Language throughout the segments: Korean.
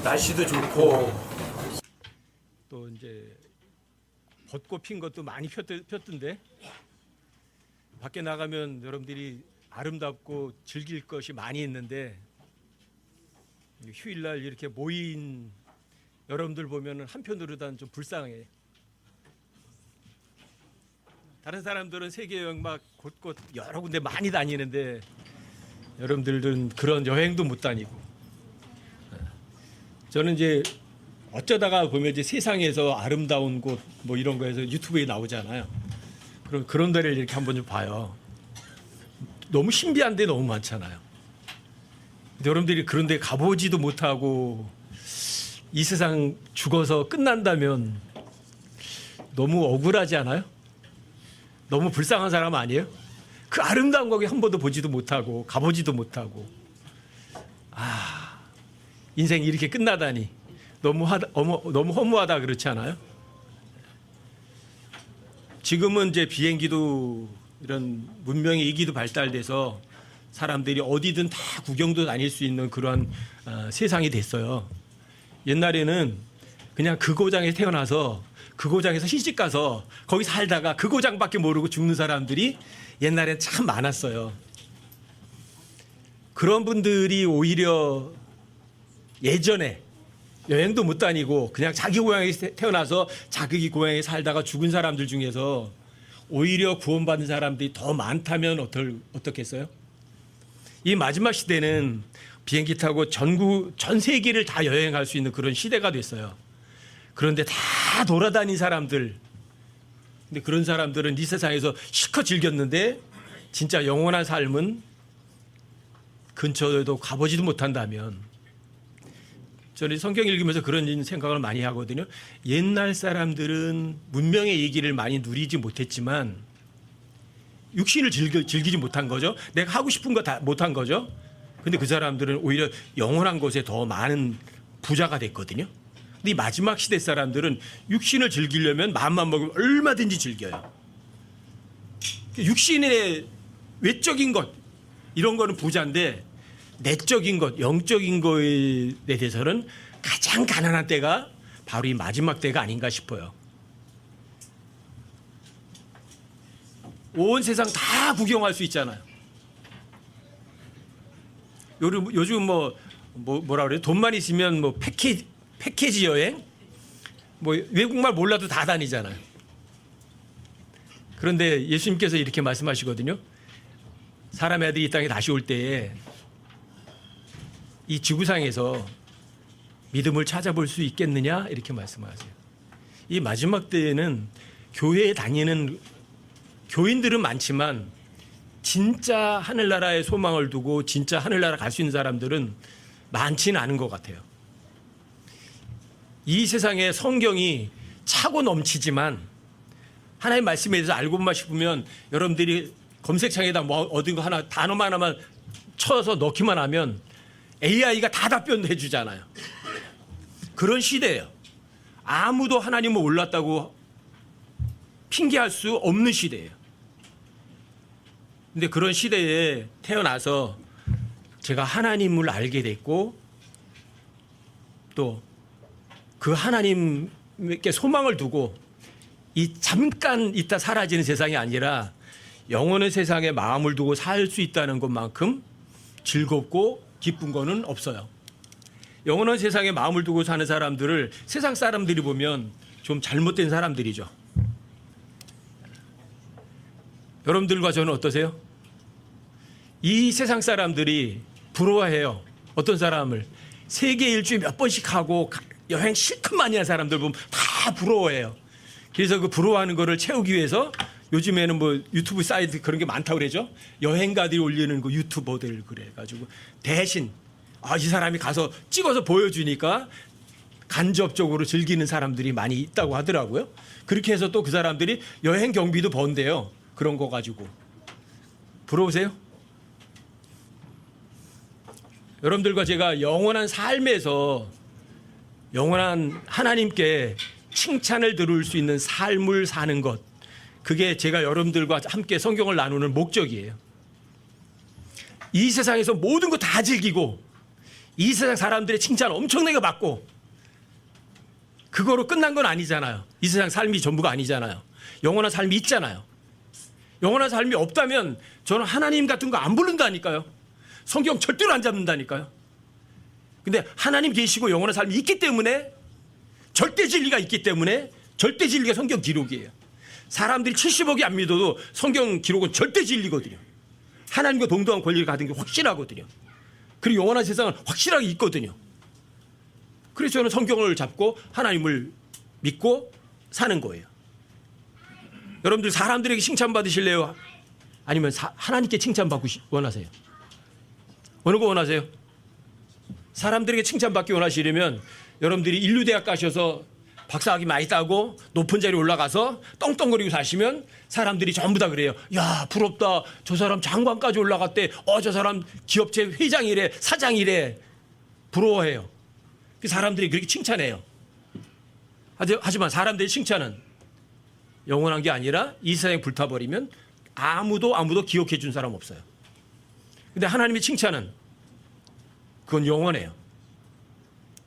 날씨도 좋고 또 이제 벚꽃 핀 것도 많이 폈던데 밖에 나가면 여러분들이 아름답고 즐길 것이 많이 있는데 휴일날 이렇게 모인 여러분들 보면 한편으로는 좀 불쌍해. 다른 사람들은 세계 여행 막 곳곳 여러 군데 많이 다니는데 여러분들은 그런 여행도 못 다니고. 저는 이제 어쩌다가 보면 이제 세상에서 아름다운 곳 뭐 이런 거에서 유튜브에 나오잖아요. 그럼 그런 데를 이렇게 한번 좀 봐요. 너무 신비한 데 너무 많잖아요. 근데 여러분들이 그런 데 가보지도 못하고 이 세상 죽어서 끝난다면 너무 억울하지 않아요? 너무 불쌍한 사람 아니에요? 그 아름다운 거기 한 번도 보지도 못하고 가보지도 못하고 인생이 이렇게 끝나다니 너무 허무하다 그렇지 않아요? 지금은 이제 비행기도 이런 문명의 이기도 발달돼서 사람들이 어디든 다 구경도 다닐 수 있는 그런 세상이 됐어요. 옛날에는 그냥 그 고장에 태어나서 그 고장에서 시집 가서 거기 살다가 그 고장밖에 모르고 죽는 사람들이 옛날엔 참 많았어요. 그런 분들이 오히려 예전에 여행도 못 다니고 그냥 자기 고향에 태어나서 자기 고향에 살다가 죽은 사람들 중에서 오히려 구원받은 사람들이 더 많다면 어떻겠어요? 이 마지막 시대는 비행기 타고 전 세계를 다 여행할 수 있는 그런 시대가 됐어요. 그런데 다 돌아다닌 사람들, 근데 그런 사람들은 이 세상에서 실컷 즐겼는데 진짜 영원한 삶은 근처에도 가보지도 못한다면, 저는 성경 읽으면서 그런 생각을 많이 하거든요. 옛날 사람들은 문명의 얘기를 많이 누리지 못했지만 육신을 즐기지 못한 거죠. 내가 하고 싶은 거 다 못한 거죠. 근데 그 사람들은 오히려 영원한 곳에 더 많은 부자가 됐거든요. 근데 이 마지막 시대 사람들은 육신을 즐기려면 마음만 먹으면 얼마든지 즐겨요. 육신의 외적인 것 이런 거는 부자인데 내적인 것, 영적인 거에 대해서는 가장 가난한 때가 바로 이 마지막 때가 아닌가 싶어요. 온 세상 다 구경할 수 있잖아요. 요즘 뭐라 그래요? 돈만 있으면 뭐 패키지 여행? 뭐 외국말 몰라도 다 다니잖아요. 그런데 예수님께서 이렇게 말씀하시거든요. 사람의 아들이 이 땅에 다시 올 때에 이 지구상에서 믿음을 찾아볼 수 있겠느냐 이렇게 말씀하세요. 이 마지막 때에는 교회에 다니는 교인들은 많지만 진짜 하늘나라에 소망을 두고 진짜 하늘나라 갈 수 있는 사람들은 많지는 않은 것 같아요. 이 세상에 성경이 차고 넘치지만 하나님의 말씀에 대해서 알고만 싶으면 여러분들이 검색창에다 뭐 어딘 거 하나 단어만 하나만 쳐서 넣기만 하면 AI가 다 답변해 주잖아요. 그런 시대예요. 아무도 하나님을 몰랐다고 핑계할 수 없는 시대예요. 근데 그런 시대에 태어나서 제가 하나님을 알게 됐고 또 그 하나님께 소망을 두고 이 잠깐 있다 사라지는 세상이 아니라 영원한 세상에 마음을 두고 살 수 있다는 것만큼 즐겁고 기쁜 거는 없어요. 영원한 세상에 마음을 두고 사는 사람들을 세상 사람들이 보면 좀 잘못된 사람들이죠. 여러분들과 저는 어떠세요? 이 세상 사람들이 부러워해요. 어떤 사람을 세계 일주에 몇 번씩 하고 여행 실컷 많이 한 사람들 보면 다 부러워해요. 그래서 그 부러워하는 거를 채우기 위해서 요즘에는 뭐 유튜브 사이트 그런 게 많다고 그러죠. 여행가들이 올리는 그 유튜버들 그래가지고 대신 이 사람이 가서 찍어서 보여주니까 간접적으로 즐기는 사람들이 많이 있다고 하더라고요. 그렇게 해서 또 그 사람들이 여행 경비도 번대요. 그런 거 가지고. 부러우세요? 여러분들과 제가 영원한 삶에서 영원한 하나님께 칭찬을 들을 수 있는 삶을 사는 것, 그게 제가 여러분들과 함께 성경을 나누는 목적이에요. 이 세상에서 모든 거 다 즐기고 이 세상 사람들의 칭찬 엄청나게 받고 그거로 끝난 건 아니잖아요. 이 세상 삶이 전부가 아니잖아요. 영원한 삶이 있잖아요. 영원한 삶이 없다면 저는 하나님 같은 거 안 부른다니까요. 성경 절대로 안 잡는다니까요. 근데 하나님 계시고 영원한 삶이 있기 때문에, 절대 진리가 있기 때문에, 절대 진리가 성경 기록이에요. 사람들이 70억이 안 믿어도 성경 기록은 절대 진리거든요. 하나님과 동등한 권리를 가진 게 확실하거든요. 그리고 영원한 세상은 확실하게 있거든요. 그래서 저는 성경을 잡고 하나님을 믿고 사는 거예요. 여러분들 사람들에게 칭찬받으실래요? 아니면 하나님께 칭찬받고 원하세요? 어느 거 원하세요? 사람들에게 칭찬받기 원하시려면 여러분들이 인류대학 가셔서 박사학위 많이 따고 높은 자리에 올라가서 떵떵거리고 사시면 사람들이 전부 다 그래요. 야, 부럽다. 저 사람 장관까지 올라갔대. 저 사람 기업체 회장이래, 사장이래. 부러워해요. 사람들이 그렇게 칭찬해요. 하지만 사람들의 칭찬은 영원한 게 아니라 이 세상에 불타버리면 아무도 기억해 준 사람 없어요. 근데 하나님의 칭찬은 그건 영원해요.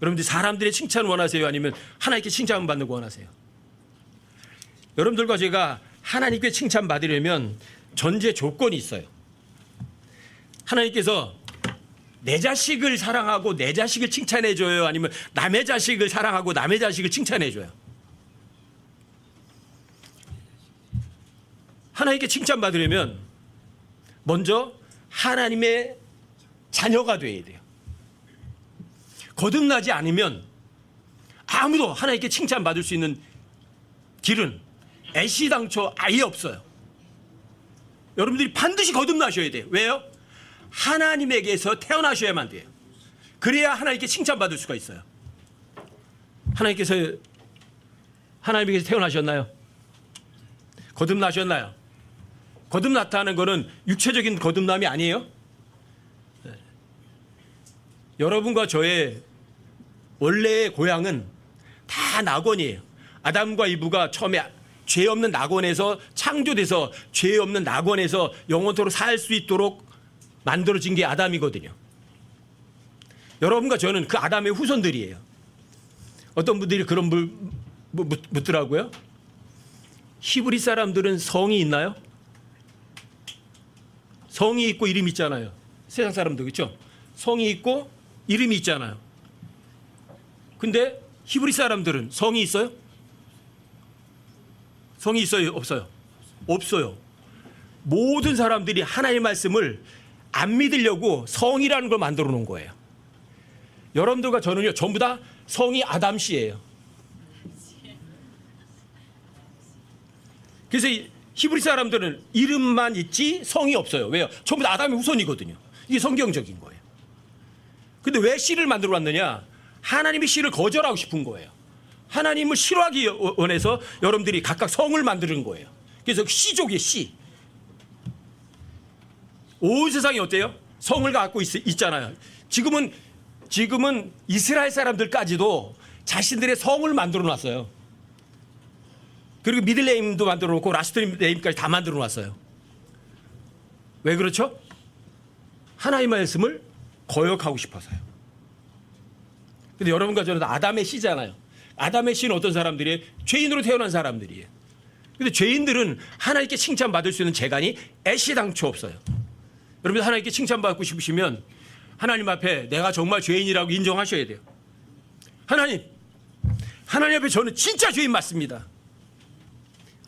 여러분들 사람들의 칭찬 원하세요? 아니면 하나님께 칭찬 받는 거 원하세요? 여러분들과 제가 하나님께 칭찬 받으려면 전제 조건이 있어요. 하나님께서 내 자식을 사랑하고 내 자식을 칭찬해 줘요? 아니면 남의 자식을 사랑하고 남의 자식을 칭찬해 줘요? 하나님께 칭찬 받으려면 먼저 하나님의 자녀가 돼야 돼요. 거듭나지 않으면 아무도 하나님께 칭찬받을 수 있는 길은 애시당초 아예 없어요. 여러분들이 반드시 거듭나셔야 돼요. 왜요? 하나님에게서 태어나셔야만 돼요. 그래야 하나님께 칭찬받을 수가 있어요. 하나님에게서 태어나셨나요? 거듭나셨나요? 거듭났다는 것은 육체적인 거듭남이 아니에요. 여러분과 저의 원래의 고향은 다 낙원이에요. 아담과 이브가 처음에 죄 없는 낙원에서 창조돼서 죄 없는 낙원에서 영원토록 살 수 있도록 만들어진 게 아담이거든요. 여러분과 저는 그 아담의 후손들이에요. 어떤 분들이 그런 묻더라고요. 히브리 사람들은 성이 있나요? 성이 있고 이름이 있잖아요. 세상 사람들 그렇죠? 성이 있고 이름이 있잖아요. 근데 히브리 사람들은 성이 있어요? 성이 있어요? 없어요? 없어요. 모든 사람들이 하나님의 말씀을 안 믿으려고 성이라는 걸 만들어 놓은 거예요. 여러분들과 저는요 전부 다 성이 아담 씨예요. 그래서 히브리 사람들은 이름만 있지 성이 없어요. 왜요? 전부 다 아담의 후손이거든요. 이게 성경적인 거예요. 근데 왜 씨를 만들어 놨느냐? 하나님의 씨를 거절하고 싶은 거예요. 하나님을 싫어하기 원해서 여러분들이 각각 성을 만드는 거예요. 그래서 씨족이에요. 씨. 온 세상이 어때요? 성을 갖고 있잖아요. 지금은 이스라엘 사람들까지도 자신들의 성을 만들어 놨어요. 그리고 미들네임도 만들어 놓고 라스트 네임까지 다 만들어 놨어요. 왜 그렇죠? 하나님의 말씀을 거역하고 싶어서요. 근데 여러분과 저는 아담의 씨잖아요. 아담의 씨는 어떤 사람들이에요? 죄인으로 태어난 사람들이에요. 근데 죄인들은 하나님께 칭찬받을 수 있는 재간이 애시당초 없어요. 여러분 하나님께 칭찬받고 싶으시면 하나님 앞에 내가 정말 죄인이라고 인정하셔야 돼요. 하나님 앞에 저는 진짜 죄인 맞습니다.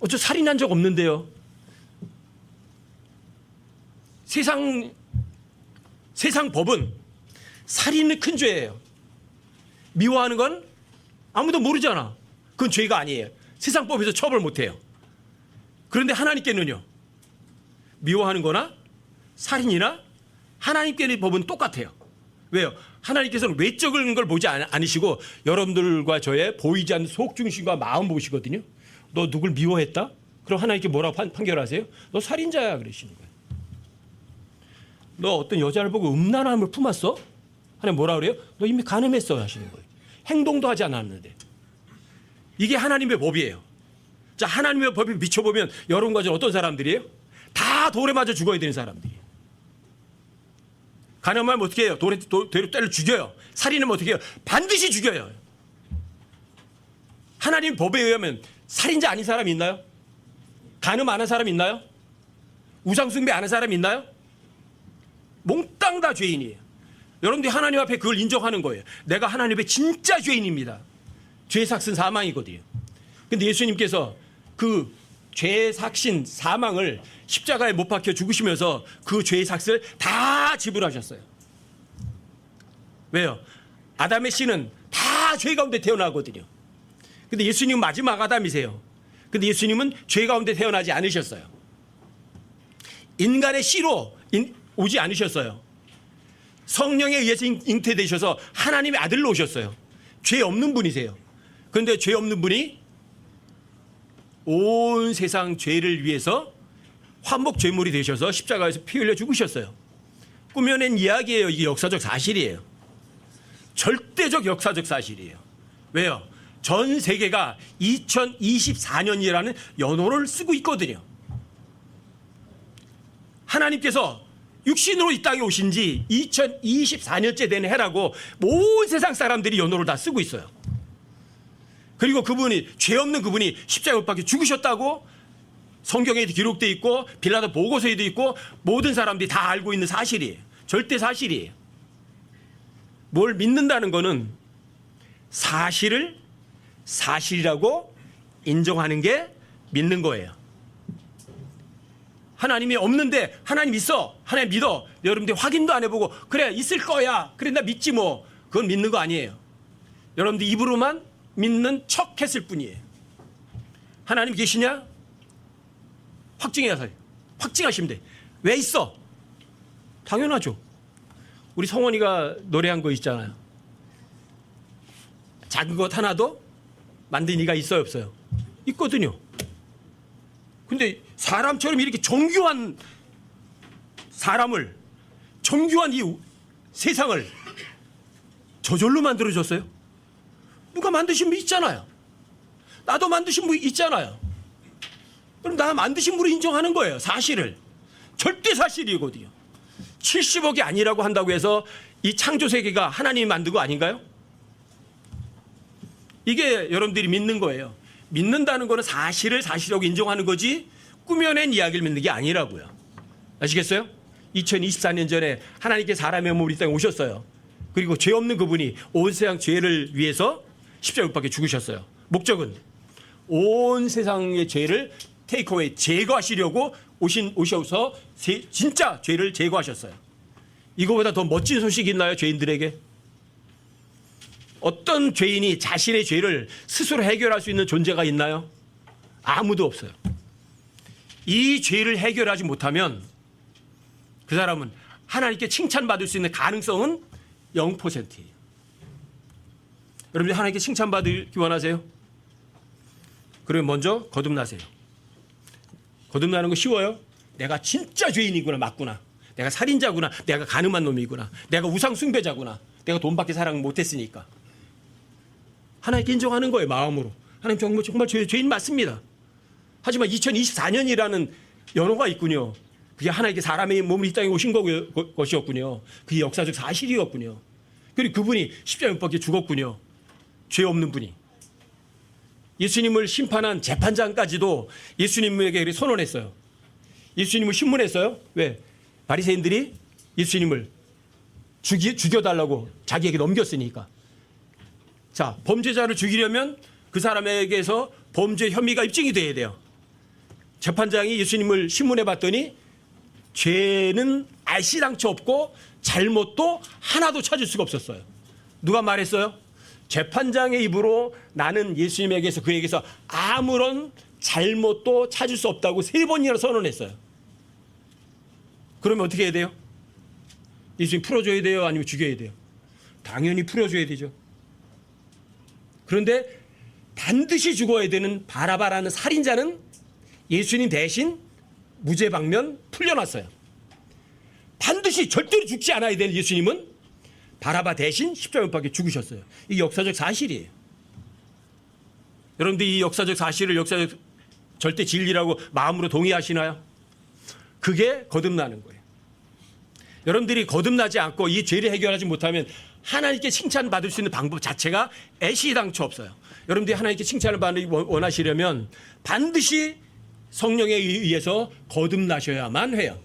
저 살인한 적 없는데요. 세상 법은 살인은 큰 죄예요. 미워하는 건 아무도 모르잖아. 그건 죄가 아니에요. 세상 법에서 처벌 못해요. 그런데 하나님께는요. 미워하는 거나 살인이나 하나님께의 법은 똑같아요. 왜요? 하나님께서는 외적인 걸 보지 않으시고 여러분들과 저의 보이지 않는 속중심과 마음 보시거든요. 너 누굴 미워했다? 그럼 하나님께 뭐라고 판결하세요? 너 살인자야 그러시는 거예요. 너 어떤 여자를 보고 음란함을 품었어? 하나님 뭐라 그래요? 너 이미 간음했어 하시는 거예요. 행동도 하지 않았는데. 이게 하나님의 법이에요. 자, 하나님의 법에 비춰보면 여러분과 저는 어떤 사람들이에요? 다 돌에 맞아 죽어야 되는 사람들이에요. 가늠하면 어떻게 해요? 도로 때려 죽여요. 살인하면 어떻게 해요? 반드시 죽여요. 하나님 법에 의하면 살인자 아닌 사람 있나요? 간음 안 한 사람 있나요? 우상숭배 안 한 사람 있나요? 몽땅 다 죄인이에요. 여러분들이 하나님 앞에 그걸 인정하는 거예요. 내가 하나님 앞에 진짜 죄인입니다. 죄의 삭은 사망이거든요. 근데 예수님께서 그 죄의 삭신 사망을 십자가에 못 박혀 죽으시면서 그 죄의 삭을 다 지불하셨어요. 왜요? 아담의 씨는 다 죄 가운데 태어나거든요. 근데 예수님은 마지막 아담이세요. 근데 예수님은 죄 가운데 태어나지 않으셨어요. 인간의 씨로 오지 않으셨어요. 성령에 의해서 잉태되셔서 하나님의 아들로 오셨어요. 죄 없는 분이세요. 그런데 죄 없는 분이 온 세상 죄를 위해서 화목 제물이 되셔서 십자가에서 피 흘려 죽으셨어요. 꾸며낸 이야기예요. 이게 역사적 사실이에요. 절대적 역사적 사실이에요. 왜요? 전 세계가 2024년이라는 연호를 쓰고 있거든요. 하나님께서 육신으로 이 땅에 오신 지 2024년째 된 해라고 온 세상 사람들이 연호를 다 쓰고 있어요. 그리고 그분이, 죄 없는 그분이 십자가에 못 박혀 죽으셨다고 성경에 기록되어 있고 빌라도 보고서에도 있고 모든 사람들이 다 알고 있는 사실이에요. 절대 사실이에요. 뭘 믿는다는 거는 사실을 사실이라고 인정하는 게 믿는 거예요. 하나님이 없는데 하나님 있어, 하나님 믿어. 여러분들이 확인도 안 해보고 그래 있을 거야, 그래 나 믿지 뭐, 그건 믿는 거 아니에요. 여러분들 입으로만 믿는 척 했을 뿐이에요. 하나님 계시냐? 확증하시면 돼. 왜 있어? 당연하죠. 우리 성원이가 노래한 거 있잖아요. 작은 것 하나도 만든 이가 있어요, 없어요? 있거든요. 근데 사람처럼 이렇게 정교한 사람을, 정교한 이 세상을 저절로 만들어줬어요? 누가 만드신 분 있잖아요. 나도 만드신 분 있잖아요. 그럼 나 만드신 분을 인정하는 거예요. 사실을. 절대 사실이거든요. 70억이 아니라고 한다고 해서 이 창조 세계가 하나님이 만든 거 아닌가요? 이게 여러분들이 믿는 거예요. 믿는다는 거는 사실을 사실이라고 인정하는 거지 꾸며낸 이야기를 믿는 게 아니라고요. 아시겠어요? 2024년 전에 하나님께 사람의 몸으로 이 땅에 오셨어요. 그리고 죄 없는 그분이 온 세상 죄를 위해서 십자가에 못 박혀 죽으셨어요. 목적은 온 세상의 죄를 테이크어웨이 제거하시려고 오셔서 진짜 죄를 제거하셨어요. 이거보다 더 멋진 소식이 있나요? 죄인들에게? 어떤 죄인이 자신의 죄를 스스로 해결할 수 있는 존재가 있나요? 아무도 없어요. 이 죄를 해결하지 못하면 그 사람은 하나님께 칭찬받을 수 있는 가능성은 0%예요. 여러분들 하나님께 칭찬받기 원하세요? 그러면 먼저 거듭나세요. 거듭나는 거 쉬워요. 내가 진짜 죄인이구나, 맞구나. 내가 살인자구나. 내가 간음한 놈이구나. 내가 우상 숭배자구나. 내가 돈밖에 사랑 못했으니까. 하나님께 인정하는 거예요, 마음으로. 하나님 정말 죄인 맞습니다. 하지만 2024년이라는 연호가 있군요. 그게 하나님께 사람의 몸을 이 땅에 오신 것이었군요. 그게 역사적 사실이었군요. 그리고 그분이 십자가에 못 박혀 죽었군요. 죄 없는 분이. 예수님을 심판한 재판장까지도 예수님에게 선언했어요. 예수님을 신문했어요. 왜? 바리새인들이 예수님을 죽여달라고 자기에게 넘겼으니까. 자, 범죄자를 죽이려면 그 사람에게서 범죄 혐의가 입증이 돼야 돼요. 재판장이 예수님을 신문해 봤더니 죄는 알씨랑치 없고 잘못도 하나도 찾을 수가 없었어요. 누가 말했어요? 재판장의 입으로 나는 예수님에게서 그에게서 아무런 잘못도 찾을 수 없다고 3번이나 선언했어요. 그러면 어떻게 해야 돼요? 예수님 풀어줘야 돼요? 아니면 죽여야 돼요? 당연히 풀어줘야 되죠. 그런데 반드시 죽어야 되는 바라바라는 살인자는 예수님 대신 무죄 방면 풀려났어요. 반드시 절대로 죽지 않아야 되는 예수님은 바라바 대신 십자가에 못 박혀 죽으셨어요. 이 역사적 사실이에요. 여러분들 이 역사적 사실을 역사적 절대 진리라고 마음으로 동의하시나요? 그게 거듭나는 거예요. 여러분들이 거듭나지 않고 이 죄를 해결하지 못하면 하나님께 칭찬받을 수 있는 방법 자체가 애시당초 없어요. 여러분들이 하나님께 칭찬을 받기 원하시려면 반드시 성령에 의해서 거듭나셔야만 해요.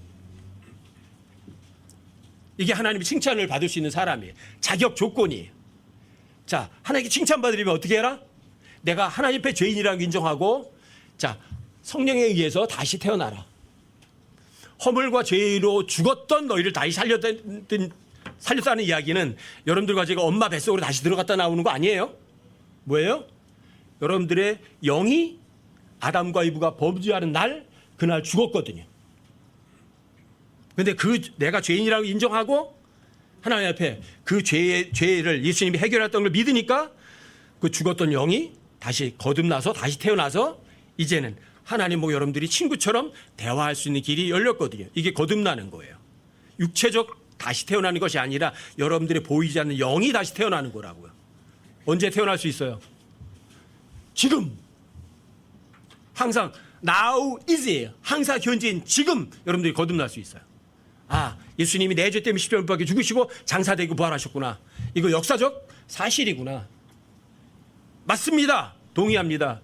이게 하나님의 칭찬을 받을 수 있는 사람이에요. 자격 조건이에요. 자, 하나님께 칭찬받으려면 어떻게 해라? 내가 하나님 앞에 죄인이라고 인정하고, 자, 성령에 의해서 다시 태어나라. 허물과 죄로 죽었던 너희를 다시 살렸다는 이야기는 여러분들과 제가 엄마 뱃속으로 다시 들어갔다 나오는 거 아니에요? 뭐예요? 여러분들의 영이 아담과 이브가 범죄하는 날, 그날 죽었거든요. 근데 내가 죄인이라고 인정하고 하나님 앞에 그 죄를 예수님이 해결했던 걸 믿으니까 그 죽었던 영이 다시 거듭나서 다시 태어나서 이제는 하나님과 여러분들이 친구처럼 대화할 수 있는 길이 열렸거든요. 이게 거듭나는 거예요. 육체적 다시 태어나는 것이 아니라 여러분들의 보이지 않는 영이 다시 태어나는 거라고요. 언제 태어날 수 있어요? 지금. 항상 now is예요. 항상 현재인 지금 여러분들이 거듭날 수 있어요. 아, 예수님이 내 죄 때문에 십자가에 못 박혀 죽으시고 장사되고 부활하셨구나. 이거 역사적 사실이구나. 맞습니다. 동의합니다.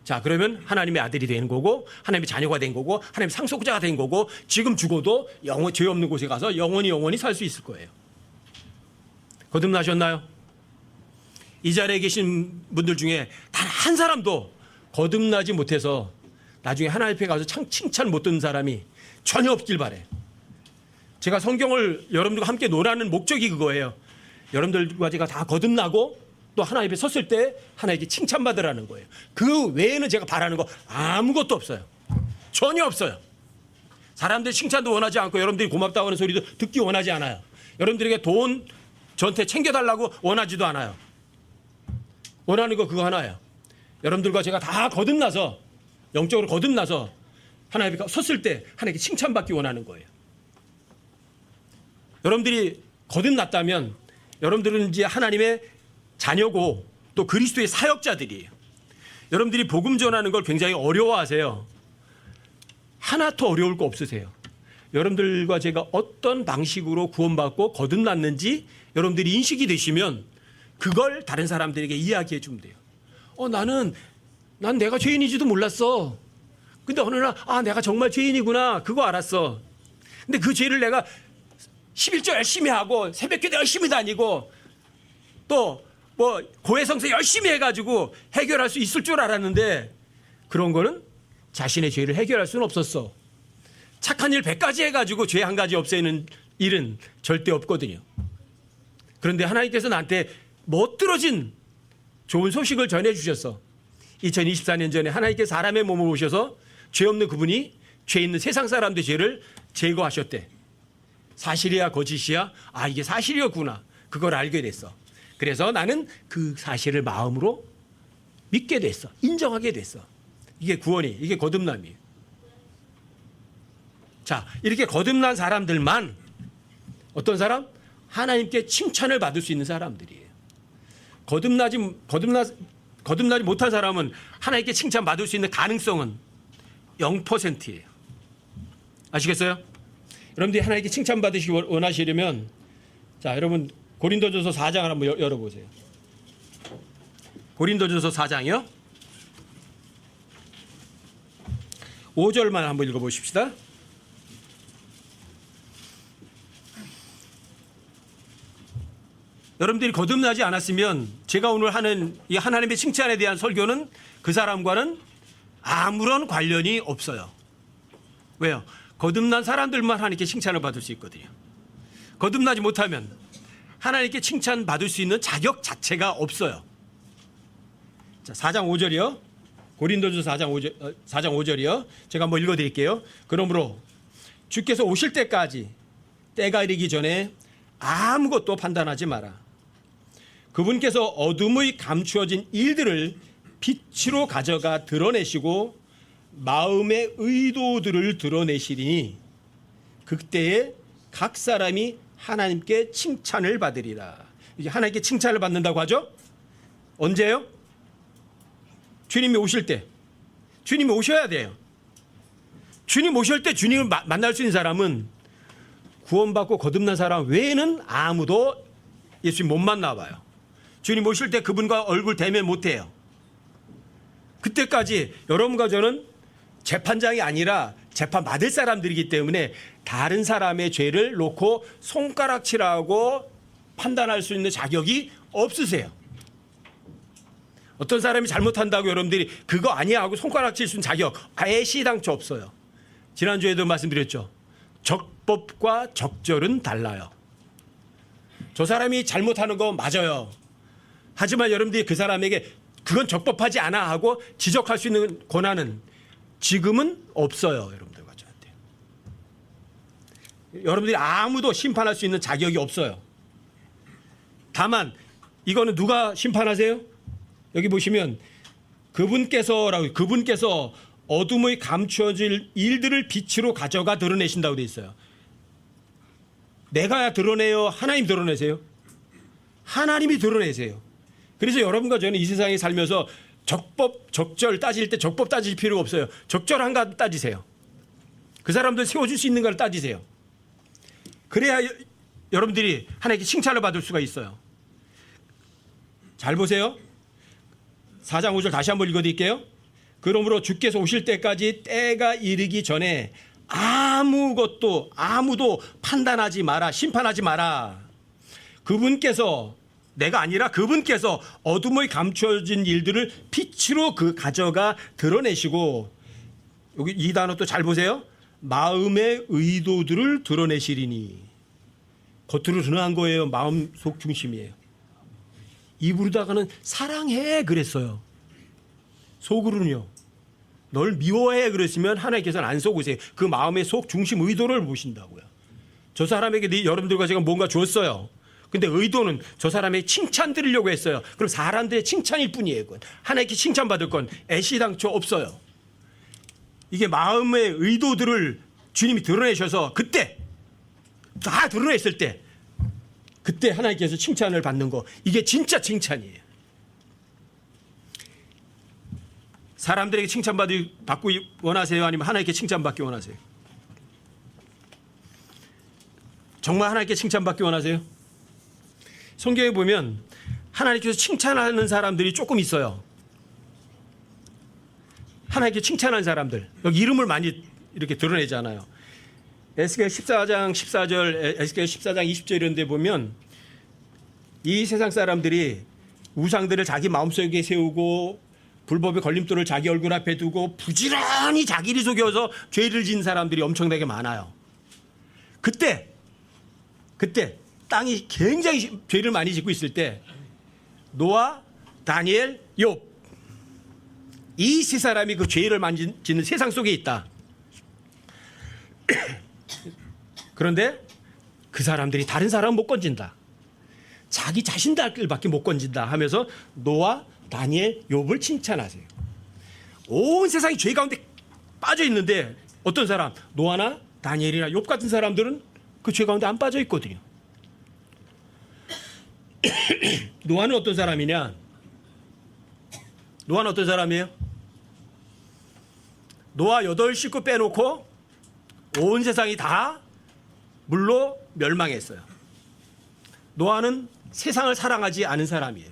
자, 그러면 하나님의 아들이 된 거고 하나님의 자녀가 된 거고 하나님의 상속자가 된 거고 지금 죽어도 죄 없는 곳에 가서 영원히 살 수 있을 거예요. 거듭나셨나요? 이 자리에 계신 분들 중에 단 한 사람도 거듭나지 못해서 나중에 하나님 앞에 가서 칭찬 못 듣는 사람이 전혀 없길 바래요. 제가 성경을 여러분들과 함께 논하는 목적이 그거예요. 여러분들과 제가 다 거듭나고 또 하나님 앞에 섰을 때 하나님께 칭찬받으라는 거예요. 그 외에는 제가 바라는 거 아무것도 없어요. 전혀 없어요. 사람들 칭찬도 원하지 않고 여러분들이 고맙다고 하는 소리도 듣기 원하지 않아요. 여러분들에게 돈 전태 챙겨달라고 원하지도 않아요. 원하는 거 그거 하나예요. 여러분들과 제가 다 거듭나서 영적으로 거듭나서 하나님 앞에 섰을 때 하나님께 칭찬받기 원하는 거예요. 여러분들이 거듭났다면 여러분들은 이제 하나님의 자녀고 또 그리스도의 사역자들이에요. 여러분들이 복음 전하는 걸 굉장히 어려워하세요. 하나 더 어려울 거 없으세요. 여러분들과 제가 어떤 방식으로 구원받고 거듭났는지 여러분들이 인식이 되시면 그걸 다른 사람들에게 이야기해 주면 돼요. 난 내가 죄인인지도 몰랐어. 근데 어느 날 내가 정말 죄인이구나 그거 알았어. 근데 그 죄를 내가 11조 열심히 하고 새벽기도 열심히 다니고 또 뭐 고해성사 열심히 해가지고 해결할 수 있을 줄 알았는데 그런 거는 자신의 죄를 해결할 수는 없었어. 착한 일 100가지 해가지고 죄 한 가지 없애는 일은 절대 없거든요. 그런데 하나님께서 나한테 멋들어진 좋은 소식을 전해주셨어. 2024년 전에 하나님께서 사람의 몸을 오셔서 죄 없는 그분이 죄 있는 세상 사람들의 죄를 제거하셨대. 사실이야 거짓이야? 이게 사실이었구나. 그걸 알게 됐어. 그래서 나는 그 사실을 마음으로 믿게 됐어. 인정하게 됐어. 이게 구원이에요. 이게 거듭남이에요. 자, 이렇게 거듭난 사람들만 어떤 사람? 하나님께 칭찬을 받을 수 있는 사람들이에요. 거듭나지 못한 사람은 하나님께 칭찬받을 수 있는 가능성은 0%예요. 아시겠어요? 여러분들이 하나님께 칭찬받으시기 원하시려면 자, 여러분 고린도전서 4장을 한번 열어보세요. 고린도전서 4장이요. 5절만 한번 읽어보십시다. 여러분들이 거듭나지 않았으면 제가 오늘 하는 이 하나님의 칭찬에 대한 설교는 그 사람과는 아무런 관련이 없어요. 왜요? 거듭난 사람들만 하나님께 칭찬을 받을 수 있거든요. 거듭나지 못하면 하나님께 칭찬받을 수 있는 자격 자체가 없어요. 자, 4장 5절이요. 고린도전서 4장 5절이요. 제가 한번 읽어드릴게요. 그러므로 주께서 오실 때까지 때가 이르기 전에 아무것도 판단하지 마라. 그분께서 어둠의 감추어진 일들을 빛으로 가져가 드러내시고 마음의 의도들을 드러내시리니 그때에 각 사람이 하나님께 칭찬을 받으리라. 이게 하나님께 칭찬을 받는다고 하죠? 언제요? 주님이 오실 때. 주님이 오셔야 돼요. 주님 오실 때 주님을 만날 수 있는 사람은 구원받고 거듭난 사람 외에는 아무도 예수님 못 만나봐요. 주님 오실 때 그분과 얼굴 대면 못해요. 그때까지 여러분과 저는 재판장이 아니라 재판 받을 사람들이기 때문에 다른 사람의 죄를 놓고 손가락질하고 판단할 수 있는 자격이 없으세요. 어떤 사람이 잘못한다고 여러분들이 그거 아니야 하고 손가락질 수 있는 자격 아예 시당초 없어요. 지난주에도 말씀드렸죠. 적법과 적절은 달라요. 저 사람이 잘못하는 거 맞아요. 하지만 여러분들이 그 사람에게 그건 적법하지 않아 하고 지적할 수 있는 권한은 지금은 없어요. 여러분들과 저한테. 여러분들이 아무도 심판할 수 있는 자격이 없어요. 다만 이거는 누가 심판하세요? 여기 보시면 그분께서 어둠의 감추어질 일들을 빛으로 가져가 드러내신다고 되어 있어요. 내가 드러내요? 하나님 드러내세요? 하나님이 드러내세요. 그래서 여러분과 저는 이 세상에 살면서 적법, 적절 따질 때 적법 따질 필요가 없어요. 적절한가 따지세요. 그 사람들 세워줄 수 있는가를 따지세요. 그래야 여러분들이 하나님께 칭찬을 받을 수가 있어요. 잘 보세요. 4장 5절 다시 한번 읽어드릴게요. 그러므로 주께서 오실 때까지 때가 이르기 전에 아무도 판단하지 마라. 심판하지 마라. 그분께서 내가 아니라 그분께서 어둠의 감춰진 일들을 빛으로 가져가 드러내시고 여기 이 단어 또 잘 보세요. 마음의 의도들을 드러내시리니. 겉으로 드러난 거예요. 마음 속 중심이에요. 입으로다가는 사랑해 그랬어요. 속으로는요. 널 미워해 그랬으면 하나님께서는 안 속으세요. 그 마음의 속 중심 의도를 보신다고요. 저 사람에게 여러분들과 제가 뭔가 줬어요. 근데 의도는 저 사람에게 칭찬 드리려고 했어요. 그럼 사람들의 칭찬일 뿐이에요. 그건. 하나님께 칭찬받을 건 애시당초 없어요. 이게 마음의 의도들을 주님이 드러내셔서 그때 다 드러냈을 때 그때 하나님께서 칭찬을 받는 거 이게 진짜 칭찬이에요. 사람들에게 칭찬받고 원하세요? 아니면 하나님께 칭찬받기 원하세요? 정말 하나님께 칭찬받기 원하세요? 성경에 보면 하나님께서 칭찬하는 사람들이 조금 있어요. 하나님께 칭찬하는 사람들. 여기 이름을 많이 이렇게 드러내잖아요. 에스겔 14장 14절, 에스겔 14장 20절 이런 데 보면 이 세상 사람들이 우상들을 자기 마음속에 세우고 불법의 걸림돌을 자기 얼굴 앞에 두고 부지런히 자기를 속여서 죄를 지은 사람들이 엄청나게 많아요. 그때 땅이 굉장히 죄를 많이 짓고 있을 때 노아, 다니엘, 욥 이 세 사람이 그 죄를 많이 짓는 세상 속에 있다. 그런데 그 사람들이 다른 사람은 못 건진다. 자기 자신들밖에 못 건진다 하면서 노아, 다니엘, 욥을 칭찬하세요. 온 세상이 죄 가운데 빠져 있는데 어떤 사람 노아나 다니엘이나 욥 같은 사람들은 그 죄 가운데 안 빠져 있거든요. 노아는 어떤 사람이냐? 노아는 어떤 사람이에요? 노아 8식구 빼놓고 온 세상이 다 물로 멸망했어요. 노아는 세상을 사랑하지 않은 사람이에요.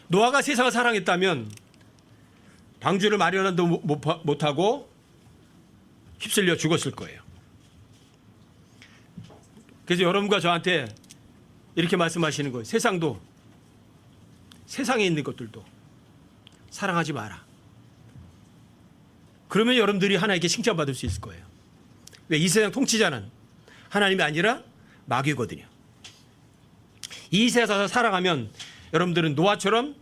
노아가 세상을 사랑했다면 방주를 마련도 못하고 휩쓸려 죽었을 거예요. 그래서 여러분과 저한테 이렇게 말씀하시는 거예요. 세상에 있는 것들도 사랑하지 마라. 그러면 여러분들이 하나님께 칭찬받을 수 있을 거예요. 왜? 이 세상 통치자는 하나님이 아니라 마귀거든요. 이 세상에서 살아가면 여러분들은 노아처럼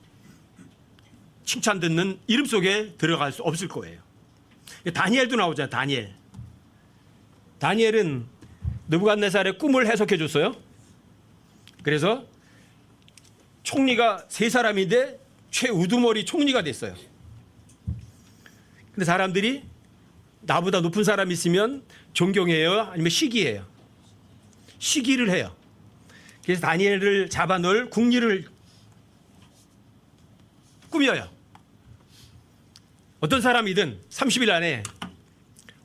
칭찬 듣는 이름 속에 들어갈 수 없을 거예요. 다니엘도 나오잖아요. 다니엘은 느부갓네살의 꿈을 해석해 줬어요. 그래서 총리가 3사람인데 최우두머리 총리가 됐어요. 근데 사람들이 나보다 높은 사람이 있으면 존경해요? 아니면 시기해요? 시기를 해요. 그래서 다니엘을 잡아 넣을 궁리를 꾸며요. 어떤 사람이든 30일 안에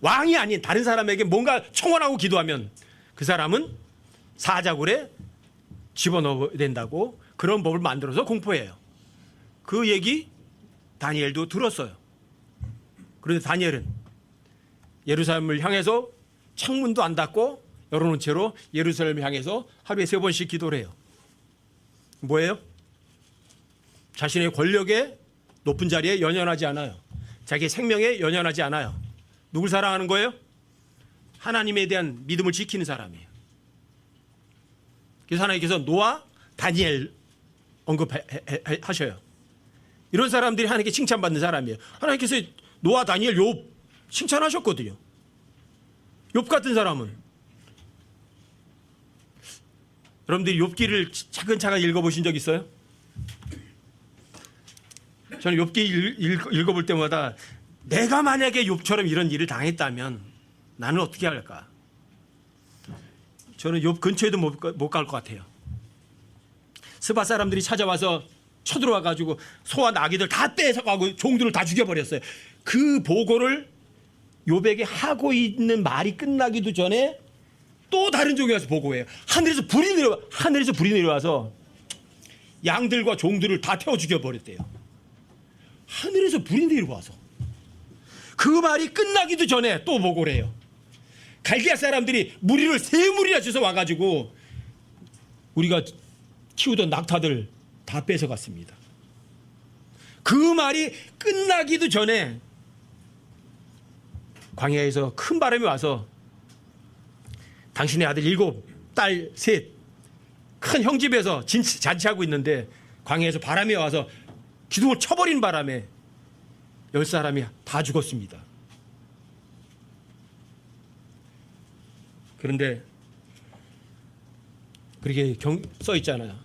왕이 아닌 다른 사람에게 뭔가 청원하고 기도하면 그 사람은 사자굴에 집어넣어야 된다고 그런 법을 만들어서 공포해요. 그 얘기 다니엘도 들었어요. 그런데 다니엘은 예루살렘을 향해서 창문도 안 닫고 열어놓은 채로 예루살렘을 향해서 하루에 3번씩 기도를 해요. 뭐예요? 자신의 권력에 높은 자리에 연연하지 않아요. 자기의 생명에 연연하지 않아요. 누굴 사랑하는 거예요? 하나님에 대한 믿음을 지키는 사람이에요. 그래서 하나님께서 노아, 다니엘 언급하셔요. 이런 사람들이 하나님께 칭찬받는 사람이에요. 하나님께서 노아, 다니엘, 욥 칭찬하셨거든요. 욥 같은 사람은 여러분들이 욥기를 차근차근 읽어보신 적 있어요? 저는 욥기 읽어볼 때마다 내가 만약에 욥처럼 이런 일을 당했다면 나는 어떻게 할까? 저는 욥 근처에도 못 갈 것 같아요. 스바 사람들이 찾아와서 쳐들어와 가지고 소와 나귀들 다 떼서가고 종들을 다 죽여버렸어요. 그 보고를 욥에게 하고 있는 말이 끝나기도 전에 또 다른 종이 와서 보고해요. 하늘에서 불이 내려와서 양들과 종들을 다 태워 죽여버렸대요. 하늘에서 불이 내려와서 그 말이 끝나기도 전에 또 보고를 해요. 갈대아 사람들이 무리를 3무리나 쳐서 와가지고 우리가 키우던 낙타들 다 뺏어갔습니다. 그 말이 끝나기도 전에 광야에서 큰 바람이 와서 당신의 아들 7, 딸 3, 큰 형집에서 잔치하고 있는데 광야에서 바람이 와서 기둥을 쳐버린 바람에 10사람이 다 죽었습니다. 그런데 그렇게 써 있잖아요.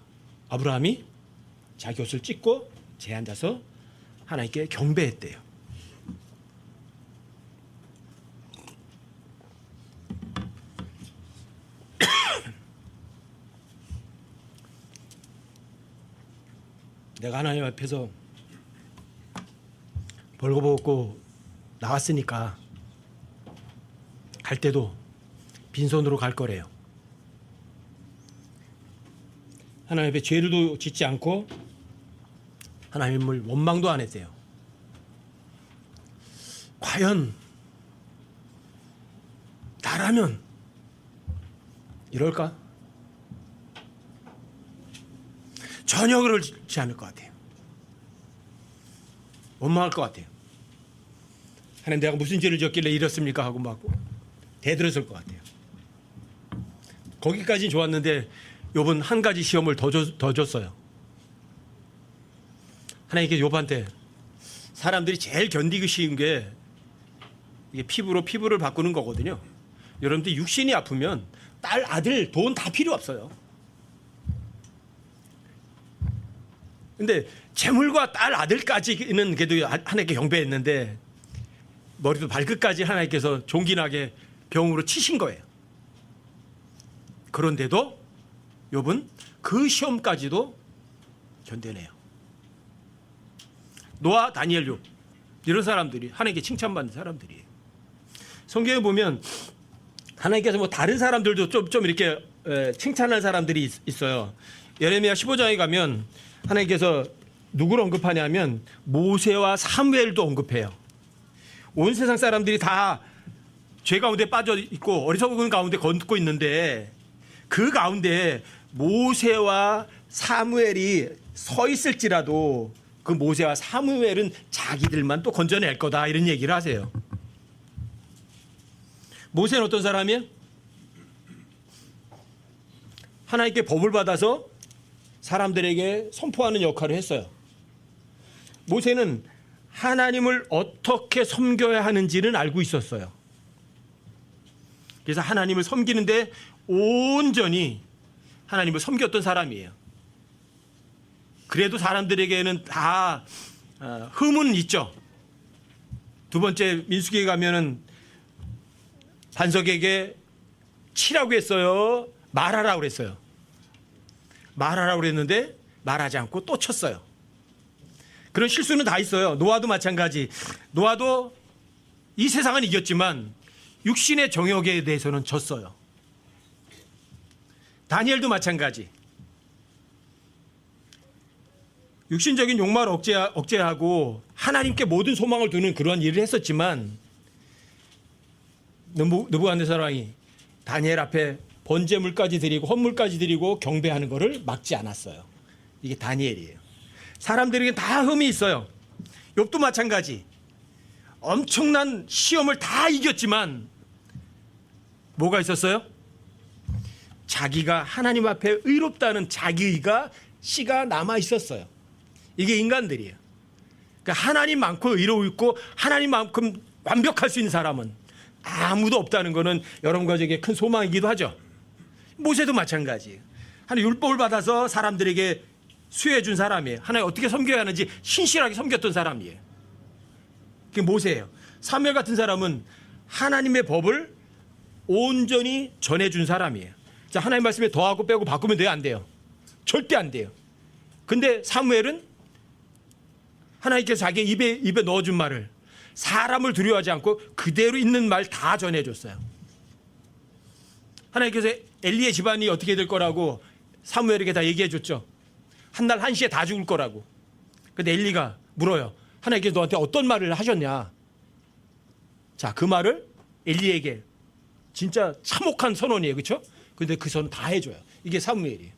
아브라함이 자기 옷을 찢고 제 앉아서 하나님께 경배했대요. 내가 하나님 앞에서 벌거벗고 나왔으니까 갈 때도 빈손으로 갈 거래요. 하나님 앞에 죄를 짓지 않고 하나님을 원망도 안 했대요. 과연 나라면 이럴까? 전혀 그렇지 않을 것 같아요. 원망할 것 같아요. 하나님 내가 무슨 죄를 졌길래 이렇습니까? 하고 막 대들었을 것 같아요. 거기까지는 좋았는데 욥은 한 가지 시험을 더 줬어요. 하나님께 욥한테 사람들이 제일 견디기 쉬운 게 이게 피부를 바꾸는 거거든요. 여러분들 육신이 아프면 딸, 아들, 돈 다 필요 없어요. 근데 재물과 딸, 아들까지는 그래도 하나님께 경배했는데 머리도 발끝까지 하나님께서 종기나게 병으로 치신 거예요. 그런데도 욥은 그 시험까지도 견뎌내요. 노아, 다니엘, 욥 이런 사람들이 하나님께 칭찬받는 사람들이에요. 성경에 보면 하나님께서 뭐 다른 사람들도 좀 이렇게 칭찬할 사람들이 있어요. 예레미야 15장에 가면 하나님께서 누구를 언급하냐면 모세와 사무엘도 언급해요. 온 세상 사람들이 다 죄 가운데 빠져 있고 어리석은 가운데 걷고 있는데 그 가운데 모세와 사무엘이 서 있을지라도 그 모세와 사무엘은 자기들만 또 건져낼 거다 이런 얘기를 하세요. 모세는 어떤 사람이에요? 하나님께 법을 받아서 사람들에게 선포하는 역할을 했어요. 모세는 하나님을 어떻게 섬겨야 하는지는 알고 있었어요. 그래서 하나님을 섬기는데 온전히 하나님을 섬겼던 사람이에요. 그래도 사람들에게는 다 흠은 있죠. 두 번째 민수기에 가면은 반석에게 치라고 했어요? 말하라고 그랬어요? 말하라고 그랬는데 말하지 않고 또 쳤어요. 그런 실수는 다 있어요. 노아도 마찬가지. 노아도 이 세상은 이겼지만 육신의 정욕에 대해서는 졌어요. 다니엘도 마찬가지. 육신적인 욕망을 억제하고 하나님께 모든 소망을 두는 그런 일을 했었지만 느부갓네살 왕이 다니엘 앞에 번제물까지 드리고 헌물까지 드리고 경배하는 것을 막지 않았어요. 이게 다니엘이에요. 사람들에게 다 흠이 있어요. 욥도 마찬가지. 엄청난 시험을 다 이겼지만 뭐가 있었어요? 자기가 하나님 앞에 의롭다는 자기의가 씨가 남아 있었어요. 이게 인간들이에요. 그러니까 하나님만큼 의로우있고 하나님만큼 완벽할 수 있는 사람은 아무도 없다는 것은 여러분과 저에게 큰 소망이기도 하죠. 모세도 마찬가지예요. 하나님 율법을 받아서 사람들에게 수혜해 준 사람이에요. 하나님 어떻게 섬겨야 하는지 신실하게 섬겼던 사람이에요. 그게 모세예요. 사무엘 같은 사람은 하나님의 법을 온전히 전해준 사람이에요. 자, 하나님 말씀에 더하고 빼고 바꾸면 돼요? 안 돼요? 절대 안 돼요. 근데 사무엘은 하나님께서 자기 입에 넣어준 말을 사람을 두려워하지 않고 그대로 있는 말 다 전해줬어요. 하나님께서 엘리의 집안이 어떻게 될 거라고 사무엘에게 다 얘기해줬죠. 한날 1시에 다 죽을 거라고. 근데 엘리가 물어요. 하나님께서 너한테 어떤 말을 하셨냐. 자, 그 말을 엘리에게 진짜 참혹한 선언이에요. 그렇죠? 근데 그 선언 다 해줘요. 이게 사무엘이에요.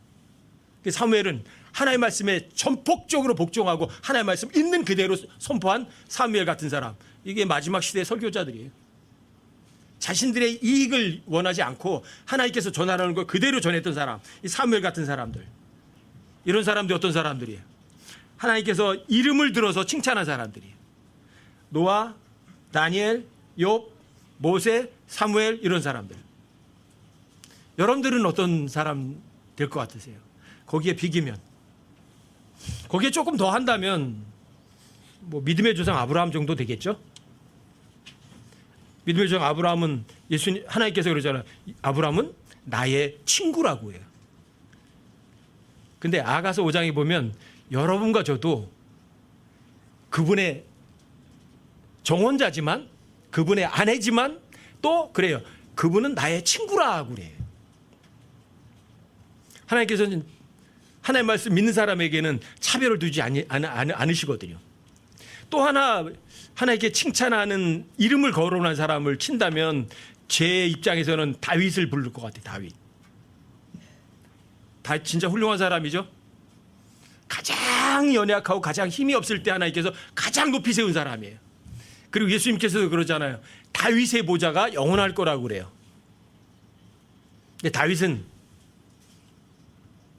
사무엘은 하나님의 말씀에 전폭적으로 복종하고 하나님의 말씀 있는 그대로 선포한 사무엘 같은 사람. 이게 마지막 시대의 설교자들이에요. 자신들의 이익을 원하지 않고 하나님께서 전하라는 걸 그대로 전했던 사람. 이 사무엘 같은 사람들. 이런 사람들이 어떤 사람들이에요? 하나님께서 이름을 들어서 칭찬한 사람들이에요. 노아, 다니엘, 욥, 모세, 사무엘 이런 사람들. 여러분들은 어떤 사람 될 것 같으세요? 거기에 비기면, 거기에 조금 더 한다면 뭐 믿음의 조상 아브라함 정도 되겠죠? 믿음의 조상 아브라함은 예수님 하나님께서 그러잖아요. 아브라함은 나의 친구라고 해요. 근데 아가서 5장에 보면 여러분과 저도 그분의 정혼자지만 그분의 아내지만 또 그래요. 그분은 나의 친구라고 그래요. 하나님께서는 하나님의 말씀 믿는 사람에게는 차별을 두지 않으시거든요. 또 하나님께 칭찬하는 이름을 거론한 사람을 친다면 제 입장에서는 다윗을 부를 것 같아요. 다윗 진짜 훌륭한 사람이죠. 가장 연약하고 가장 힘이 없을 때 하나님께서 가장 높이 세운 사람이에요. 그리고 예수님께서도 그러잖아요. 다윗의 보좌가 영원할 거라고 그래요. 근데 다윗은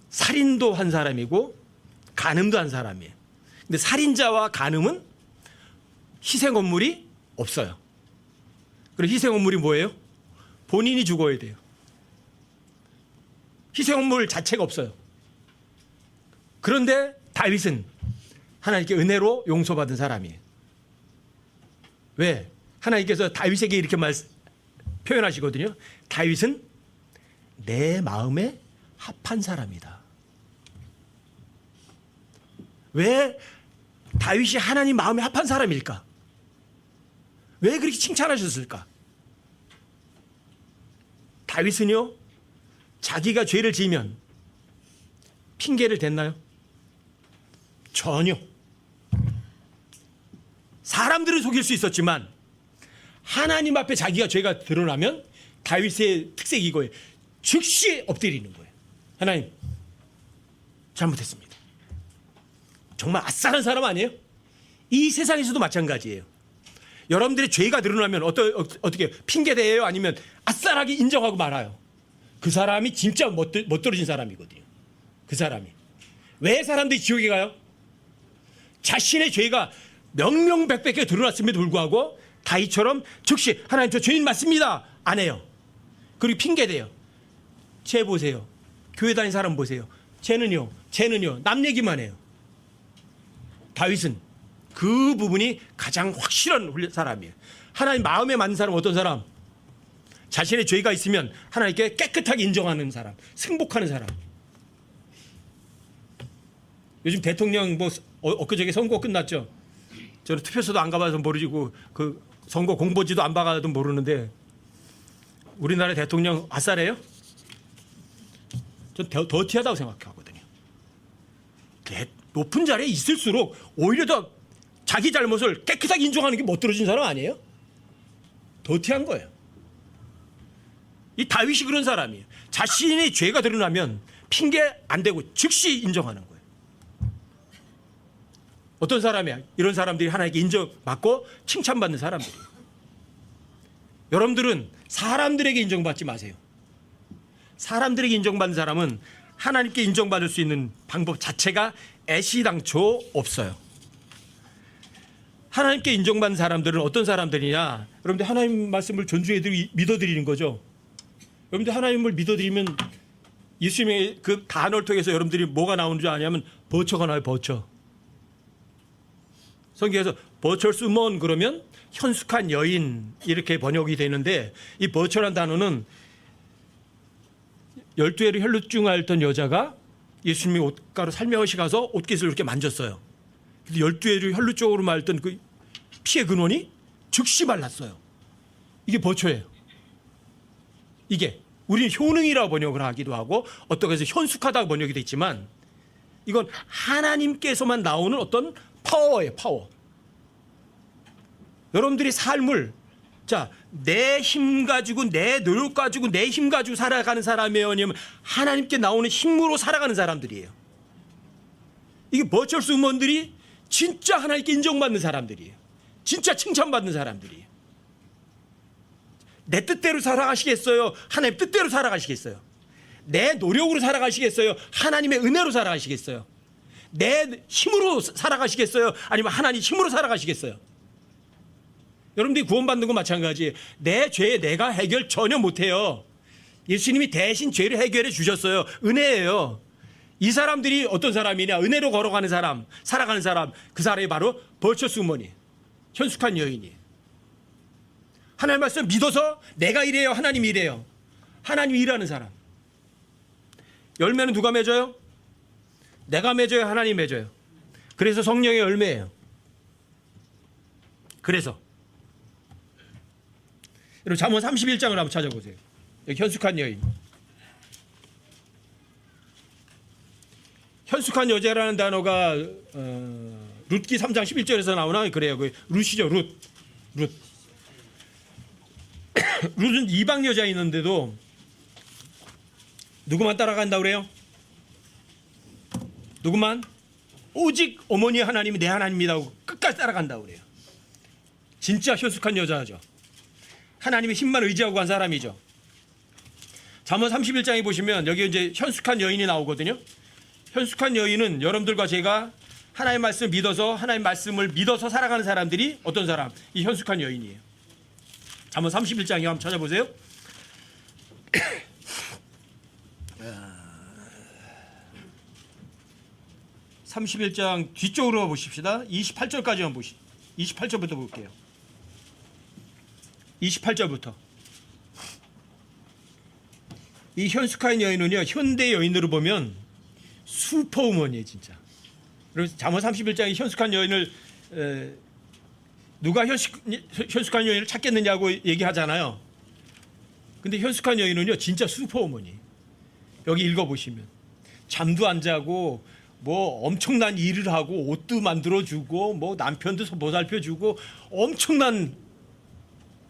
살인도 한 사람이고 간음도 한 사람이에요. 근데 살인자와 간음은 희생헌물이 없어요. 그리고 희생헌물이 뭐예요? 본인이 죽어야 돼요. 희생헌물 자체가 없어요. 그런데 다윗은 하나님께 은혜로 용서받은 사람이에요. 왜? 하나님께서 다윗에게 이렇게 표현하시거든요. 다윗은 내 마음에 합한 사람이다. 왜 다윗이 하나님 마음에 합한 사람일까? 왜 그렇게 칭찬하셨을까? 다윗은요, 자기가 죄를 지으면 핑계를 댔나요? 전혀. 사람들을 속일 수 있었지만 하나님 앞에 자기가 죄가 드러나면 다윗의 특색이 이거예요. 즉시 엎드리는 거예요. 하나님, 잘못했습니다. 정말 아싸한 사람 아니에요? 이 세상에서도 마찬가지예요. 여러분들의 죄가 드러나면 어떻게 핑계대요? 아니면 아싸하게 인정하고 말아요. 그 사람이 진짜 멋들어진 사람이거든요. 그 사람이. 왜 사람들이 지옥에 가요? 자신의 죄가 명명백백하게 드러났음에도 불구하고 다윗처럼 즉시 하나님 저 죄인 맞습니다 안 해요. 그리고 핑계대요. 쟤 보세요. 교회 다니는 사람 보세요. 쟤는요 남 얘기만 해요. 다윗은 그 부분이 가장 확실한 사람이에요. 하나님 마음에 맞는 사람 어떤 사람? 자신의 죄가 있으면 하나님께 깨끗하게 인정하는 사람, 승복하는 사람. 요즘 대통령 엊그저께 선거 끝났죠. 저는 투표소도 안 가봐서 모르고 그 선거 공보지도 안 봐가도 모르는데 우리나라 대통령 아싸래요? 전 더티하다고 생각하거든요. 높은 자리에 있을수록 오히려 더 자기 잘못을 깨끗하게 인정하는 게 멋들어진 사람 아니에요? 더티한 거예요. 이 다윗이 그런 사람이에요. 자신의 죄가 드러나면 핑계 안 대고 즉시 인정하는 거예요. 어떤 사람이야? 이런 사람들이 하나님께 인정받고 칭찬받는 사람들이에요. 여러분들은 사람들에게 인정받지 마세요. 사람들에게 인정받는 사람은 하나님께 인정받을 수 있는 방법 자체가 애시당초 없어요. 하나님께 인정받는 사람들은 어떤 사람들이냐? 여러분들 하나님 말씀을 존중해 믿어드리는 거죠. 여러분들 하나님을 믿어드리면 예수님의 그 단어를 통해서 여러분들이 뭐가 나오는 줄 아냐면 버처가 나와요. 버처. 성경에서 버처스 우먼 그러면 현숙한 여인 이렇게 번역이 되는데 이 버처란 단어는 12회로 혈루증 앓던 여자가 예수님이 옷가루 살며시 가서 옷깃을 이렇게 만졌어요. 12회로 혈루증으로 앓던 그 피의 근원이 즉시 말랐어요. 이게 버처예요. 이게 우리는 효능이라고 번역을 하기도 하고 어떤 것에서 현숙하다고 번역이 됐지만 이건 하나님께서만 나오는 어떤 파워예요. 파워. 여러분들이 삶을 내 힘 가지고 내 노력 가지고 내 힘 가지고 살아가는 사람이에요? 아니면 하나님께 나오는 힘으로 살아가는 사람들이에요? 이게 버처스 우먼들이 진짜 하나님께 인정받는 사람들이에요. 진짜 칭찬받는 사람들이에요. 내 뜻대로 살아가시겠어요? 하나님 뜻대로 살아가시겠어요? 내 노력으로 살아가시겠어요? 하나님의 은혜로 살아가시겠어요? 내 힘으로 살아가시겠어요? 아니면 하나님 힘으로 살아가시겠어요? 여러분들이 구원받는 건 마찬가지예요. 내 죄에 내가 해결 전혀 못해요. 예수님이 대신 죄를 해결해 주셨어요. 은혜예요. 이 사람들이 어떤 사람이냐? 은혜로 걸어가는 사람, 살아가는 사람, 그 사람이 바로 버처스 우먼이에요. 현숙한 여인이에요. 하나님 말씀 믿어서 내가 이래요, 하나님이 이래요. 하나님이 일하는 사람. 열매는 누가 맺어요? 내가 맺어요, 하나님 맺어요. 그래서 성령의 열매예요. 그래서 여러분 잠언 31장을 한번 찾아보세요. 여기 현숙한 여인. 현숙한 여자라는 단어가 룻기 3장 11절에서 나오나 그래요. 그 룻이죠. 룻. 룻은 이방 여자 있는데도 누구만 따라간다고 그래요? 누구만? 오직 어머니 하나님이 내 하나님이라고 끝까지 따라간다고 그래요. 진짜 현숙한 여자죠. 하나님의 힘만 의지하고 간 사람이죠. 잠언 31장에 보시면 여기 이제 현숙한 여인이 나오거든요. 현숙한 여인은 여러분들과 제가 하나님의 말씀을 믿어서 하나님의 말씀을 믿어서 살아가는 사람들이 어떤 사람? 이 현숙한 여인이에요. 잠언 31장에 한번 찾아보세요. 31장 뒤쪽으로 보십시다. 28절까지만 28절부터 볼게요. 28절부터. 이 현숙한 여인은요, 현대 여인으로 보면 슈퍼우먼이에요, 진짜. 그래서 잠언 31장에 현숙한 여인을 누가 현숙한 여인을 찾겠느냐고 얘기하잖아요. 근데 현숙한 여인은요, 진짜 슈퍼우먼이에요. 여기 읽어보시면 잠도 안 자고 뭐 엄청난 일을 하고 옷도 만들어주고 뭐 남편도 보살펴주고 엄청난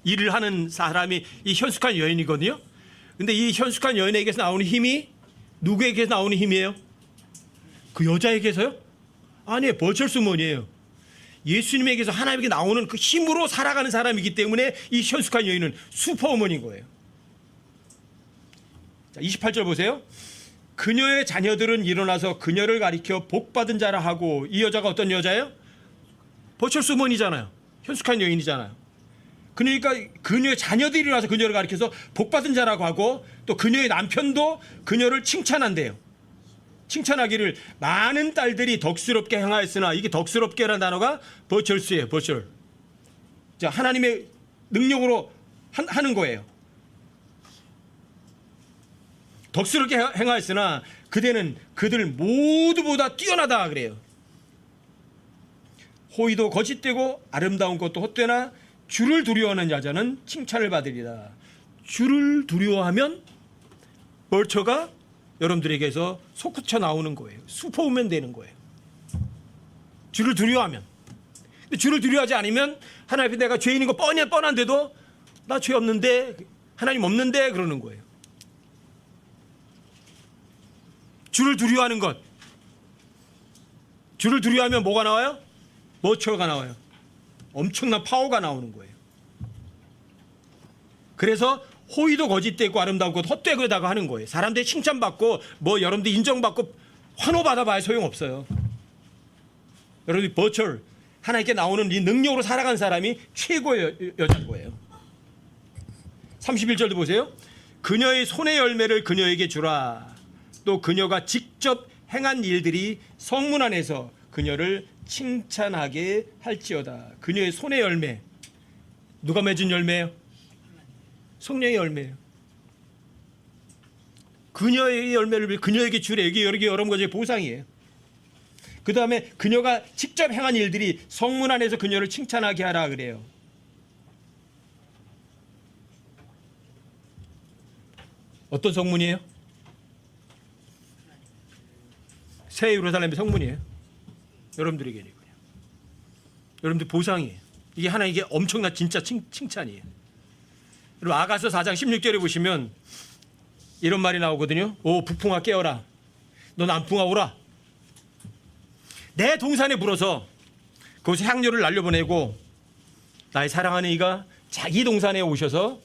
일을 하는 사람이 이 현숙한 여인이거든요. 근데 이 현숙한 여인에게서 나오는 힘이 누구에게서 나오는 힘이에요? 그 여자에게서요? 아니에요. 버처스 우먼이에요. 예수님에게서 하나님에게 나오는 그 힘으로 살아가는 사람이기 때문에 이 현숙한 여인은 슈퍼우먼인 거예요. 자, 28절 보세요. 그녀의 자녀들은 일어나서 그녀를 가리켜 복받은 자라 하고, 이 여자가 어떤 여자예요? 버처스 우먼이잖아요. 현숙한 여인이잖아요. 그러니까 그녀의 자녀들이 일어나서 그녀를 가리켜서 복받은 자라고 하고, 또 그녀의 남편도 그녀를 칭찬한대요. 칭찬하기를 많은 딸들이 덕스럽게 행하였으나, 이게 덕스럽게라는 단어가 버처스예요. 버처. 자, 하나님의 능력으로 하는 거예요. 덕스럽게 행하였으나 그대는 그들 모두보다 뛰어나다 그래요. 호의도 거짓되고 아름다운 것도 헛되나 주를 두려워하는 여자는 칭찬을 받으리라. 주를 두려워하면 벌처가 여러분들에게서 솟구쳐 나오는 거예요. 슈퍼우먼 되는 거예요. 주를 두려워하면. 근데 주를 두려워하지 않으면 하나님 앞에 내가 죄인인 거 뻔한데도 나 죄 없는데, 하나님 없는데 그러는 거예요. 주를 두려워하는 것. 주를 두려워하면 뭐가 나와요? 머처가 나와요. 엄청난 파워가 나오는 거예요. 그래서 호의도 거짓되고 아름다운 것 헛되고다가 하는 거예요. 사람들이 칭찬받고 뭐 여러분들 인정받고 환호받아봐야 소용없어요. 여러분들 버철 하나님께 나오는 이 능력으로 살아간 사람이 최고의 여자인 거예요. 31절도 보세요. 그녀의 손의 열매를 그녀에게 주라. 또 그녀가 직접 행한 일들이 성문 안에서 그녀를 칭찬하게 할지어다. 그녀의 손의 열매. 누가 맺은 열매예요? 성령의 열매예요. 그녀의 열매를 그녀에게 주래. 이게 여러 가지의 보상이에요. 그 다음에 그녀가 직접 행한 일들이 성문 안에서 그녀를 칭찬하게 하라 그래요. 어떤 성문이에요? 새 예루살렘의 성문이에요. 여러분들에게는 여러분들 보상이에요. 이게 하나님께 엄청난 진짜 칭찬이에요. 여러분 아가서 4장 16절에 보시면 이런 말이 나오거든요. 오 북풍아 깨어라. 너 남풍아 오라. 내 동산에 불어서 그곳에 향료를 날려보내고 나의 사랑하는 이가 자기 동산에 오셔서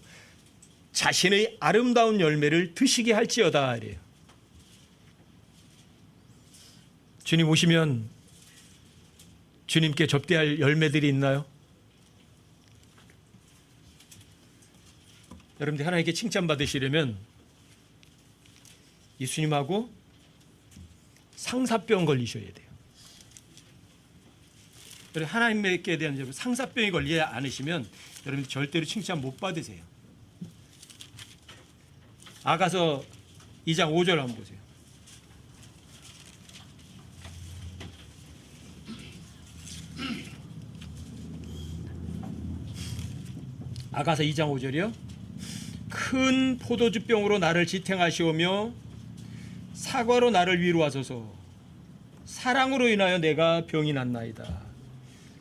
자신의 아름다운 열매를 드시게 할지어다 이래요. 주님 오시면 주님께 접대할 열매들이 있나요? 여러분들 하나님께 칭찬받으시려면 예수님하고 상사병 걸리셔야 돼요. 하나님께 대한 상사병이 걸리지 않으시면 여러분들 절대로 칭찬 못 받으세요. 아가서 2장 5절 한번 보세요. 아가서 2장 5절이요. 큰 포도주병으로 나를 지탱하시오며 사과로 나를 위로하소서. 사랑으로 인하여 내가 병이 났나이다.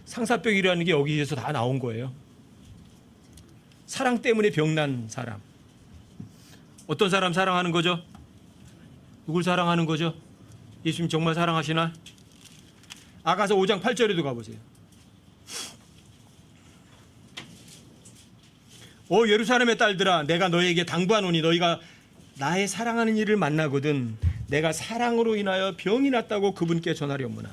상사병이라는 게 여기에서 다 나온 거예요. 사랑 때문에 병난 사람. 어떤 사람 사랑하는 거죠? 누굴 사랑하는 거죠? 예수님 정말 사랑하시나? 아가서 5장 8절에도 가보세요. 오 예루살렘의 딸들아 내가 너희에게 당부하노니 너희가 나의 사랑하는 이를 만나거든 내가 사랑으로 인하여 병이 났다고 그분께 전하려무나.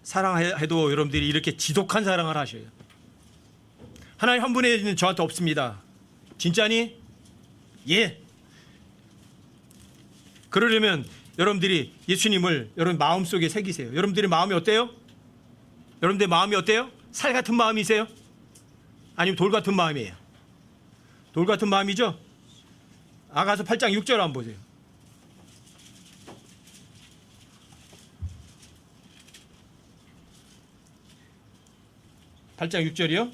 사랑해도 여러분들이 이렇게 지독한 사랑을 하셔요. 하나님 한 분에는 저한테 없습니다. 진짜니? 예. 그러려면 여러분들이 예수님을 여러분 마음속에 새기세요. 여러분들의 마음이 어때요? 여러분들의 마음이 어때요? 살 같은 마음이세요? 아니면 돌 같은 마음이에요? 돌 같은 마음이죠? 아가서 8장 6절 한번 보세요. (8장 6절이요)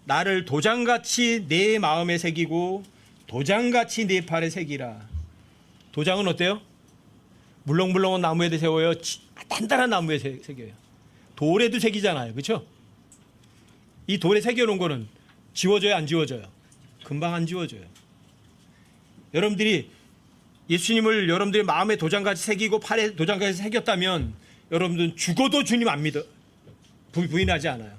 나를 도장같이 내 마음에 새기고 도장같이 내 팔에 새기라. 도장은 어때요? 물렁물렁한 나무에 세워요. 단단한 나무에 새겨요. 돌에도 새기잖아요. 그렇죠? 이 돌에 새겨놓은 거는 지워져요? 안 지워져요? 금방 안 지워져요. 여러분들이 예수님을 여러분들의 마음에 도장같이 새기고 팔에 도장같이 새겼다면 여러분들은 죽어도 주님 안 믿어 부인하지 않아요.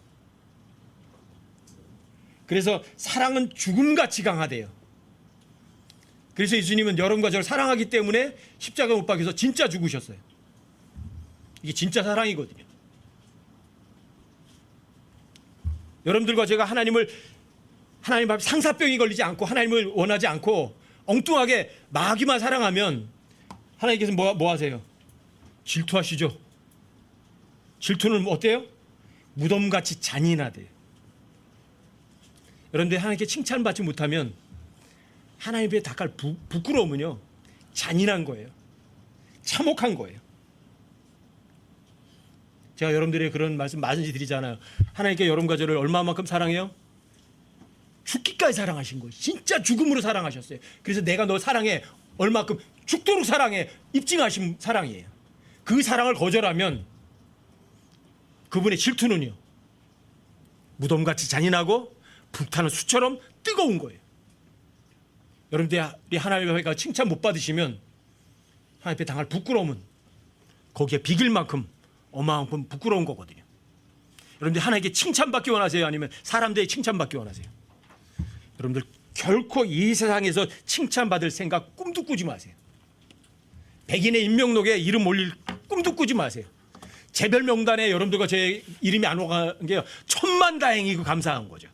그래서 사랑은 죽음같이 강하대요. 그래서 예수님은 여러분과 저를 사랑하기 때문에 십자가 못 박혀서 진짜 죽으셨어요. 이게 진짜 사랑이거든요. 여러분들과 제가 하나님 앞에 상사병이 걸리지 않고 하나님을 원하지 않고 엉뚱하게 마귀만 사랑하면 하나님께서 뭐 하세요? 질투하시죠. 질투는 어때요? 무덤같이 잔인하대요. 여러분들 하나님께 칭찬받지 못하면 하나님 앞에 닥할 부끄러움은요 잔인한 거예요. 참혹한 거예요. 제가 여러분들의 그런 말씀 많이 드리잖아요. 하나님께 여러분과 저를 얼마만큼 사랑해요? 죽기까지 사랑하신 거예요. 진짜 죽음으로 사랑하셨어요. 그래서 내가 너 사랑해. 얼마큼 죽도록 사랑해. 입증하신 사랑이에요. 그 사랑을 거절하면 그분의 질투는요, 무덤같이 잔인하고 불타는 수처럼 뜨거운 거예요. 여러분들이 하나님의 칭찬 못 받으시면 하나님 앞에 당할 부끄러움은 거기에 비길 만큼 어마어마한 부끄러운 거거든요. 여러분들 하나님께 칭찬받기 원하세요? 아니면 사람들의 칭찬받기 원하세요? 여러분들 결코 이 세상에서 칭찬받을 생각 꿈도 꾸지 마세요. 백인의 인명록에 이름 올릴 꿈도 꾸지 마세요. 재별 명단에 여러분들과 제 이름이 안 오간 게 천만다행이고 감사한 거죠.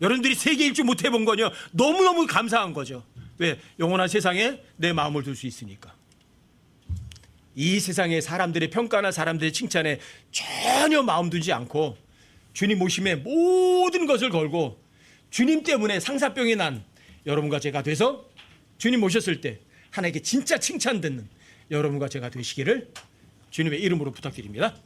여러분들이 세계 일주 못 해본 거요 너무너무 감사한 거죠. 왜? 영원한 세상에 내 마음을 둘 수 있으니까. 이 세상의 사람들의 평가나 사람들의 칭찬에 전혀 마음 두지 않고 주님 모심에 모든 것을 걸고 주님 때문에 상사병이 난 여러분과 제가 돼서 주님 모셨을 때 하나님께 진짜 칭찬 듣는 여러분과 제가 되시기를 주님의 이름으로 부탁드립니다.